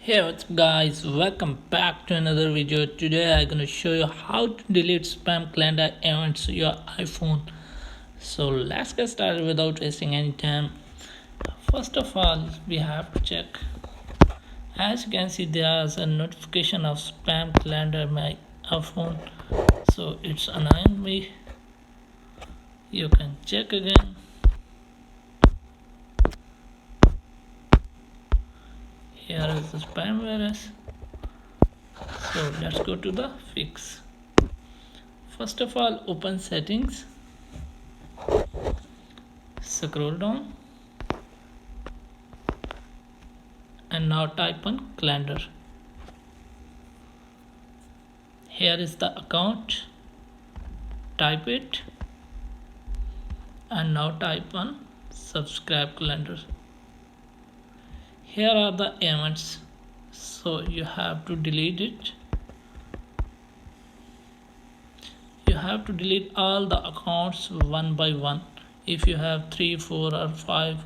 Hey, what's up guys, welcome back to another video. Today I'm gonna show you how to delete spam calendar events on your iPhone. So let's get started without wasting any time. First of all, we have to check. As you can see, there's a notification of spam calendar on my iPhone. So it's annoying me. You can check again. Here is the spam virus. So let's go to the fix. First of all, open settings, scroll down, and now type on calendar. Here is the account, type it, and now type on subscribe calendar. Here are the events, so you have to delete it. You have to delete all the accounts one by one. If you have 3, 4 or 5,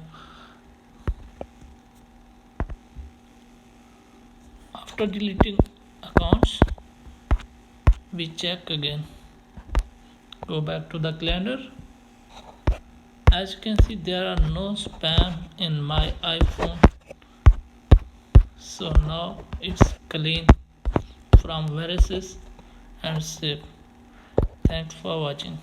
after deleting accounts, we check again. Go back to the calendar. As you can see, there are no spam in my iPhone. So now it's clean from viruses and safe. Thanks for watching.